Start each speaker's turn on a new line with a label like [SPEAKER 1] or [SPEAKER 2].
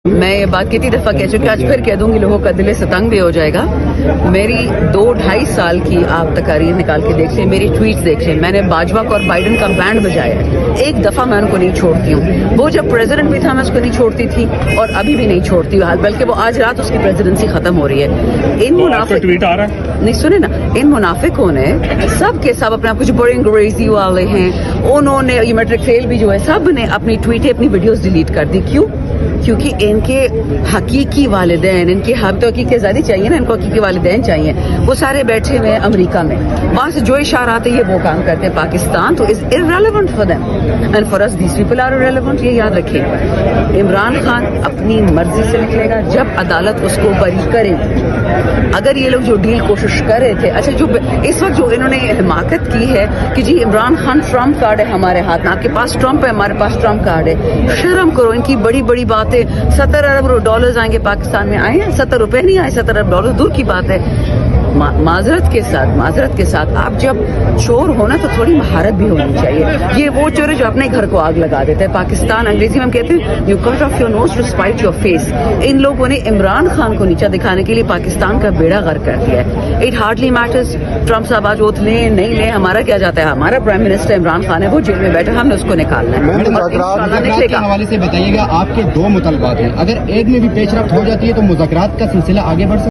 [SPEAKER 1] میں یہ بات کتنی دفعہ کہہ چکی، آج پھر کہہ دوں گی، لوگوں کا دل سے تنگ بھی ہو جائے گا. میری 2-2.5 سال کی آپ تقاریر نکال کے دیکھ لیں، میری ٹویٹس دیکھ لیں. میں نے باجوہ کو اور بائیڈن کا بینڈ بجایا ہے. ایک دفعہ میں ان کو نہیں چھوڑتی ہوں. وہ جب پریزیڈنٹ بھی تھا میں اس کو نہیں چھوڑتی تھی، اور ابھی بھی نہیں چھوڑتی، بلکہ وہ آج رات اس کی پریزیڈنسی ختم ہو رہی ہے. ان منافق
[SPEAKER 2] ٹویٹ آ رہا ہے،
[SPEAKER 1] نہیں سنے نا، ان منافقوں نے سب کے سب اپنا کچھ بڑے انگریزی والے ہیں، انہوں نے یہ میٹرک فیل بھی جو ہے، سب نے اپنی ٹویٹیں اپنی ویڈیوز ڈیلیٹ کر دی. کیوں؟ کیونکہ ان کے حقیقی والدین، ان کے ہم تو حقیقی زیادہ چاہیے نا، ان کو حقیقی والدین چاہیے. وہ سارے بیٹھے ہوئے ہیں امریکہ میں، وہاں سے جو اشارات ہیں یہ وہ کام کرتے ہیں. پاکستان تو از irrelevant for them and for us these people are irrelevant. یہ یاد رکھیں. عمران خان اپنی مرضی سے نکلے گا جب عدالت اس کو بری کرے گی. اگر یہ لوگ جو ڈیل کوشش کر رہے تھے، اچھا جو اس وقت جو انہوں نے حماقت کی ہے کہ جی عمران خان ٹرمپ کارڈ ہے ہمارے ہاتھ میں، آپ کے پاس ٹرمپ ہے، ہمارے پاس ٹرمپ کارڈ ہے. شرم کرو، ان کی بڑی بڑی باتیں. 70 ارب ڈالرز آئیں گے پاکستان میں، آئے ہیں 70 روپے نہیں آئے، 70 ارب ڈالر دور کی بات ہے. معذرت کے ساتھ آپ جب چور ہونا تو تھوڑی مہارت بھی ہونی چاہیے. یہ وہ چور ہے جو اپنے گھر کو آگ لگا دیتا ہے. پاکستان انگریزی میں ہم کہتے ہیں you cut off your nose to spite your face. ان لوگوں نے عمران خان کو نیچا دکھانے کے لیے پاکستان کا بیڑا غرق کر دیا ہے. اٹ ہارڈلی میٹرز ٹرمپ صاحب آج اوتھ لیں نہیں لیں، ہمارا کیا جاتا ہے. ہمارا پرائم منسٹر عمران خان ہے، وہ جیل میں بیٹھا، ہم نے اس کو نکالنا ہے.
[SPEAKER 3] مذاکرات کے حوالے سے بتائیے گا، آپ کے 2 مطالبات ہیں، اگر ایک میں بھی پیش رفت ہو جاتی ہے تو مذاکرات کا سلسلہ آگے بڑھ سکتا ہے؟